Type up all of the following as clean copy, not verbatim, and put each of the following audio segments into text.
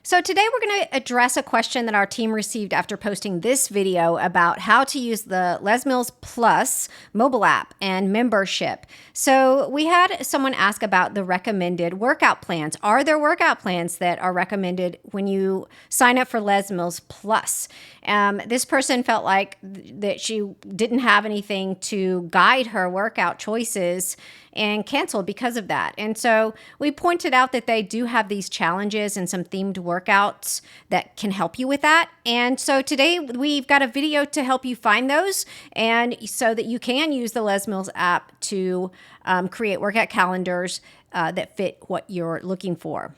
So today we're going to address a question that our team received after posting this video about how to use the Les Mills Plus mobile app and membership. So we had someone ask about the recommended workout plans. Are there workout plans that are recommended when you sign up for Les Mills Plus? This person felt like that she didn't have anything to guide her workout choices and canceled because of that. And so we pointed out that they do have these challenges and some themed workouts that can help you with that. And so today we've got a video to help you find those, and so that you can use the Les Mills app to create workout calendars that fit what you're looking for.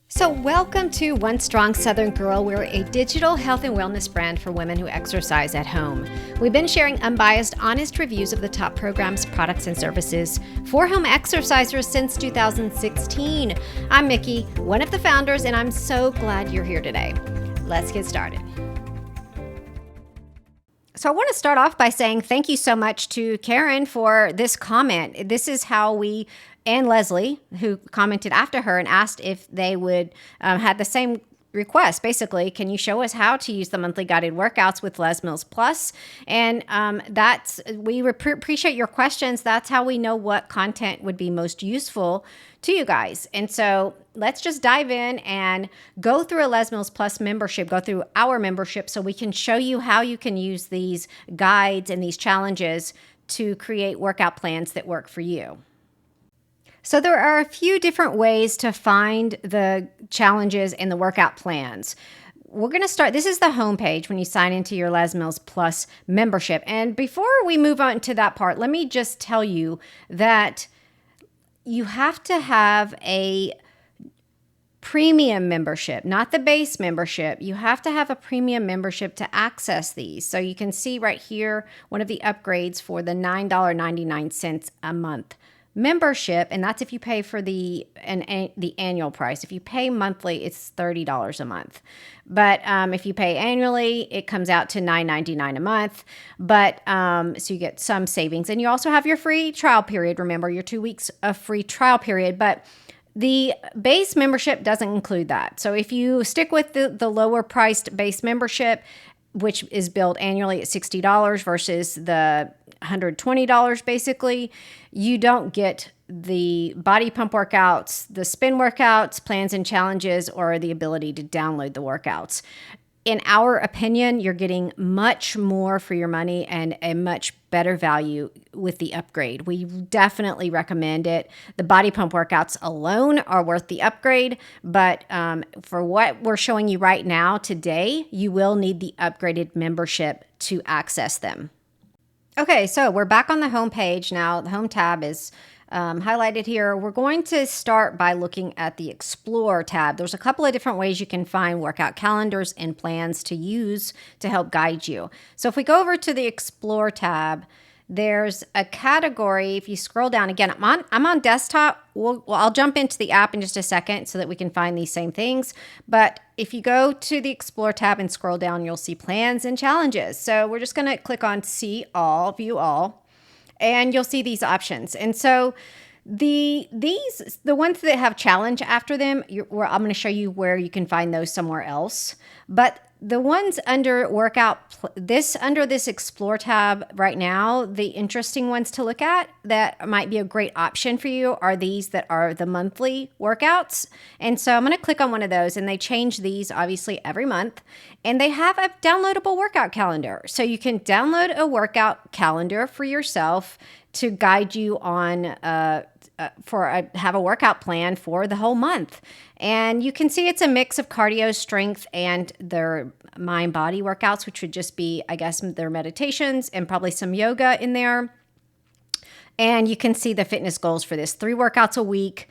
So welcome to One Strong Southern Girl. We're a digital health and wellness brand for women who exercise at home. We've been sharing unbiased, honest reviews of the top programs, products, and services for home exercisers since 2016. I'm Mickey, one of the founders, and I'm so glad you're here today. Let's get started. So I want to start off by saying thank you so much to Karen for this comment. This is how we, and Leslie, who commented after her and asked if they would had the same request. Basically, can you show us how to use the monthly guided workouts with Les Mills Plus? And we appreciate your questions. That's how we know what content would be most useful to you guys. And so let's just dive in and go through a Les Mills Plus membership, go through our membership so we can show you how you can use these guides and these challenges to create workout plans that work for you. So there are a few different ways to find the challenges and the workout plans. We're going to start, this is the homepage when you sign into your Les Mills Plus membership. And before we move on to that part, let me just tell you that you have to have a premium membership, not the base membership. You have to have a premium membership to access these. So you can see right here, one of the upgrades for the $9.99 a month membership, and that's if you pay for the annual price. If you pay monthly, it's $30 a month. But if you pay annually, it comes out to $9.99 a month. But so you get some savings, and you also have your free trial period. Remember, your 2 weeks of free trial period. But the base membership doesn't include that. So if you stick with the lower priced base membership, which is billed annually at $60 versus the $120 basically, you don't get the body pump workouts, the spin workouts, plans and challenges, or the ability to download the workouts. In our opinion, you're getting much more for your money and a much better value with the upgrade. We definitely recommend it. The body pump workouts alone are worth the upgrade, but for what we're showing you right now today, you will need the upgraded membership to access them. Okay, so we're back on the home page now. The home tab is highlighted here. We're going to start by looking at the Explore tab. There's a couple of different ways you can find workout calendars and plans to use to help guide you. So if we go over to the Explore tab, there's a category. If you scroll down again, I'm on desktop. I'll jump into the app in just a second so that we can find these same things. But if you go to the Explore tab and scroll down, you'll see plans and challenges. So we're just going to click on See All, View All, and you'll see these options. And so the ones that have challenge after them, I'm going to show you where you can find those somewhere else. But the ones under under this Explore tab right now, the interesting ones to look at that might be a great option for you are these that are the monthly workouts. And so I'm going to click on one of those, and they change these obviously every month. And they have a downloadable workout calendar. So you can download a workout calendar for yourself to guide you on have a workout plan for the whole month. And you can see it's a mix of cardio, strength, and their mind-body workouts, which would just be, I guess, their meditations and probably some yoga in there. And you can see the fitness goals for this: 3 workouts a week,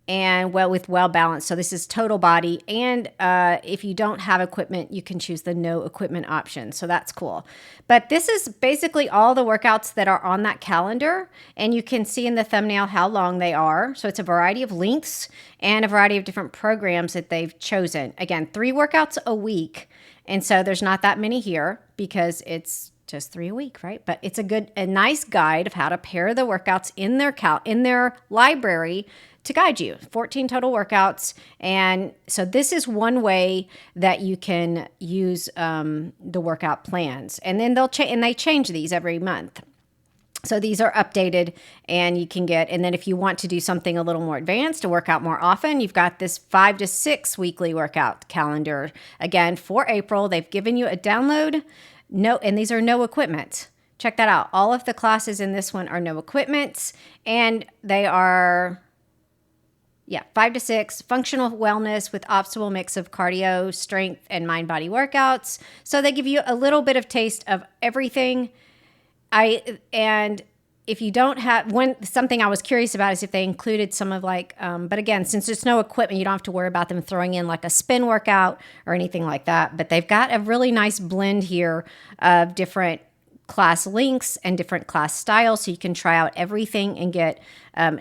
and well balanced. So this is total body. And if you don't have equipment, you can choose the no equipment option. So that's cool. But this is basically all the workouts that are on that calendar. And you can see in the thumbnail how long they are. So it's a variety of lengths and a variety of different programs that they've chosen. Again, 3 workouts a week. And so there's not that many here because it's just 3 a week, right? But it's a nice guide of how to pair the workouts in their library to guide you. 14 total workouts. And so this is one way that you can use the workout plans. And then they change these every month. So these are updated, and you can get, and then if you want to do something a little more advanced to work out more often, you've got this 5 to 6 weekly workout calendar. Again, for April, they've given you a download. And these are no equipment. Check that out. All of the classes in this one are no equipment, and they are 5 to 6 functional wellness with optimal mix of cardio, strength, and mind-body workouts. So they give you a little bit of taste of everything. And if you don't have something I was curious about is if they included some of but again, since there's no equipment, you don't have to worry about them throwing in like a spin workout or anything like that. But they've got a really nice blend here of different class links and different class styles. So you can try out everything and get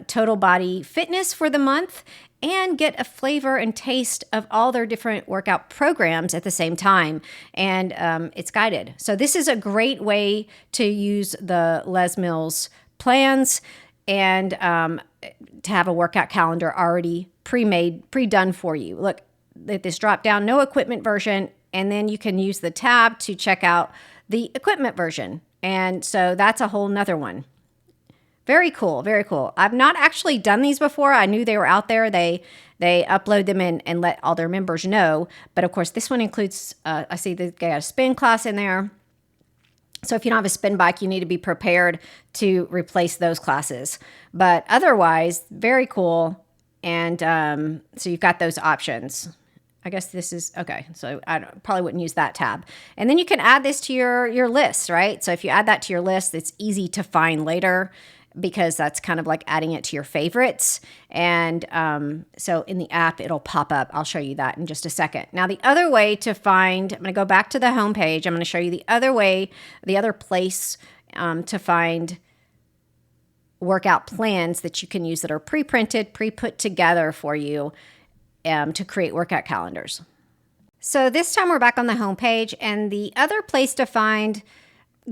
total body fitness for the month and get a flavor and taste of all their different workout programs at the same time. And it's guided. So this is a great way to use the Les Mills plans and to have a workout calendar already pre-made, pre-done for you. Look at this drop down, no equipment version, and then you can use the tab to check out the equipment version. And so that's a whole nother one. Very cool, very cool. I've not actually done these before. I knew they were out there. They upload them and let all their members know. But of course, this one includes, I see they got a spin class in there. So if you don't have a spin bike, you need to be prepared to replace those classes. But otherwise, very cool. And so you've got those options. I guess this is, okay, so I probably wouldn't use that tab. And then you can add this to your list, right? So if you add that to your list, it's easy to find later, because that's kind of like adding it to your favorites. And so in the app, it'll pop up. I'll show you that in just a second. Now, the other way to find, I'm going to go back to the homepage. I'm going to show you the other way, the other place to find workout plans that you can use that are pre-printed, pre-put together for you to create workout calendars. So this time we're back on the homepage, and the other place to find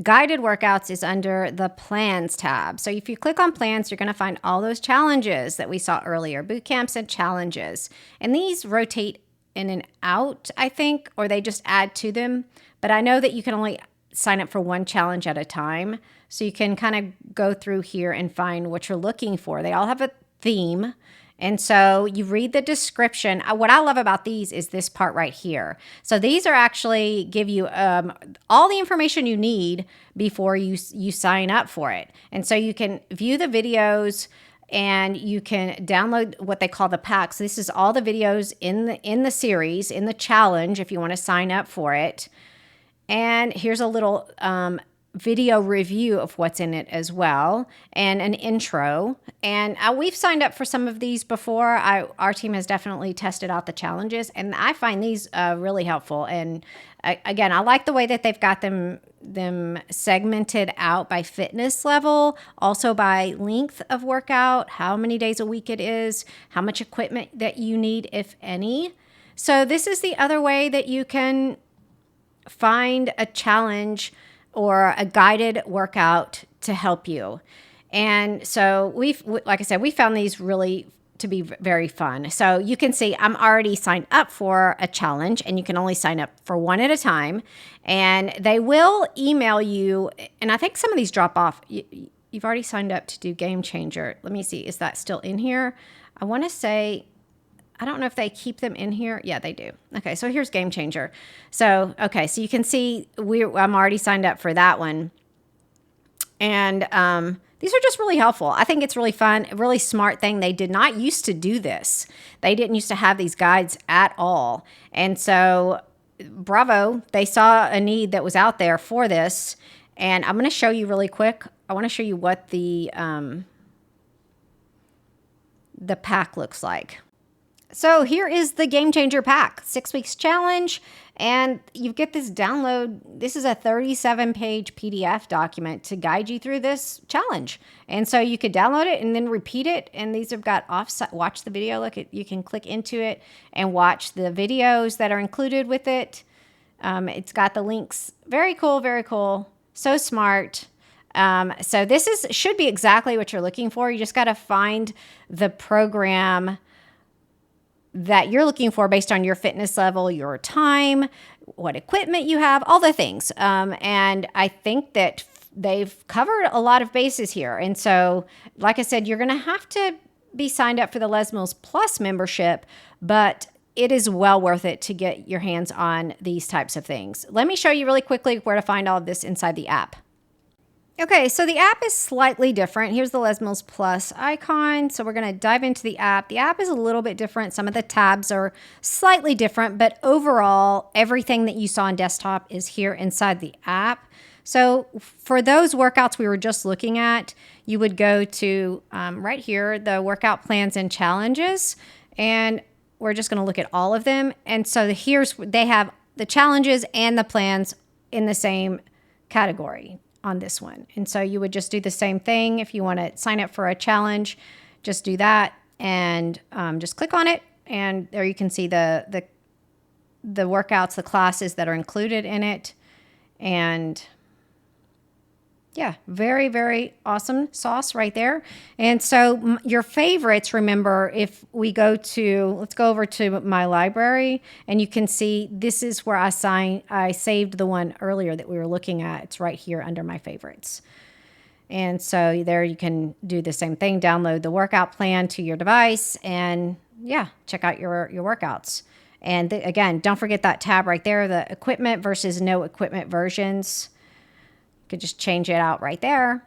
guided workouts is under the plans tab. So if you click on plans, you're going to find all those challenges that we saw earlier, boot camps and challenges. And these rotate in and out, I think, or they just add to them. But I know that you can only sign up for one challenge at a time. So you can kind of go through here and find what you're looking for. They all have a theme. And so you read the description. What I love about these is this part right here. So these are actually give you all the information you need before you sign up for it. And so you can view the videos and you can download what they call the packs. This is all the videos in the series, in the challenge, if you want to sign up for it. And here's a little video review of what's in it as well, and an intro. And we've signed up for some of these before. Our team has definitely tested out the challenges, and I find these really helpful. And again, I like the way that they've got them segmented out by fitness level, also by length of workout, how many days a week it is, how much equipment that you need, if any. So this is the other way that you can find a challenge or a guided workout to help you. And so like I said, we found these really to be very fun. So you can see I'm already signed up for a challenge, and you can only sign up for one at a time. And they will email you, and I think some of these drop off. You've already signed up to do Game Changer. Let me see, is that still in here? I want to say, I don't know if they keep them in here. Yeah, they do. Okay, so here's Game Changer. So, okay, so you can see I'm already signed up for that one. And these are just really helpful. I think it's really fun, a really smart thing. They did not used to do this. They didn't used to have these guides at all. And so, bravo, they saw a need that was out there for this. And I'm going to show you really quick. I want to show you what the pack looks like. So here is the Game Changer pack, 6 weeks challenge, and you get this download. This is a 37-page PDF document to guide you through this challenge. And so you could download it and then repeat it. And these have got offsite, watch the video. Look, you can click into it and watch the videos that are included with it. It's got the links. Very cool, very cool. So smart. So this should be exactly what you're looking for. You just got to find the program that you're looking for based on your fitness level, your time, what equipment you have, all the things. And I think that they've covered a lot of bases here. And so, like I said, you're going to have to be signed up for the Les Mills Plus membership, but it is well worth it to get your hands on these types of things. Let me show you really quickly where to find all of this inside the app. Okay, so the app is slightly different. Here's the Les Mills Plus icon. So we're going to dive into the app. The app is a little bit different. Some of the tabs are slightly different, but overall, everything that you saw on desktop is here inside the app. So for those workouts we were just looking at, you would go to right here, the workout plans and challenges, and we're just going to look at all of them. And so they have the challenges and the plans in the same category on this one. And so you would just do the same thing. If you want to sign up for a challenge, just do that and just click on it. And there you can see the workouts, the classes that are included in it. And yeah, very, very awesome sauce right there. And so your favorites, remember, if we let's go over to my library, and you can see this is where I saved the one earlier that we were looking at. It's right here under my favorites. And so there you can do the same thing, download the workout plan to your device, and yeah, check out your workouts. And again, don't forget that tab right there, the equipment versus no equipment versions. Could just change it out right there.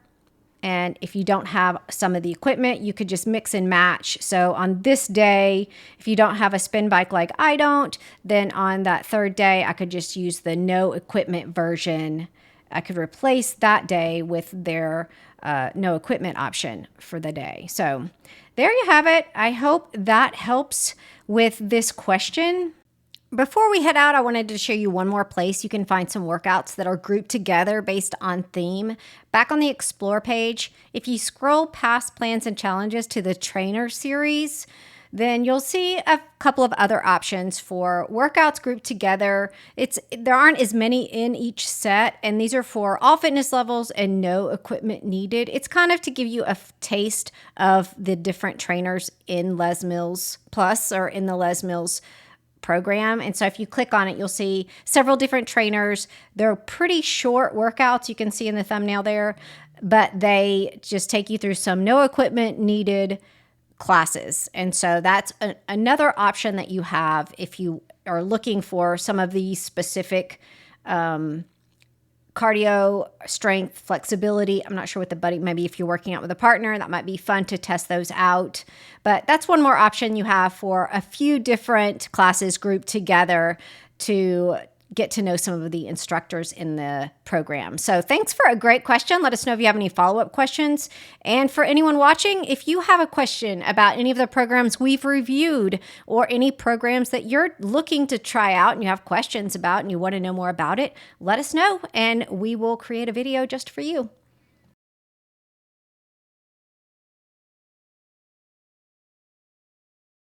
And if you don't have some of the equipment, you could just mix and match. So on this day, if you don't have a spin bike like I don't, then on that third day, I could just use the no equipment version. I could replace that day with their no equipment option for the day. So there you have it. I hope that helps with this question. Before we head out, I wanted to show you one more place you can find some workouts that are grouped together based on theme. Back on the Explore page, if you scroll past plans and challenges to the trainer series, then you'll see a couple of other options for workouts grouped together. There aren't as many in each set, and these are for all fitness levels and no equipment needed. It's kind of to give you a taste of the different trainers in Les Mills Plus or in the Les Mills program. And so if you click on it, you'll see several different trainers. They're pretty short workouts. You can see in the thumbnail there, but they just take you through some no equipment needed classes. And so that's another option that you have if you are looking for some of these specific cardio, strength, flexibility. I'm not sure what maybe if you're working out with a partner, that might be fun to test those out. But that's one more option you have for a few different classes grouped together to get to know some of the instructors in the program. So thanks for a great question. Let us know if you have any follow-up questions. And for anyone watching, if you have a question about any of the programs we've reviewed or any programs that you're looking to try out and you have questions about and you want to know more about it, let us know and we will create a video just for you.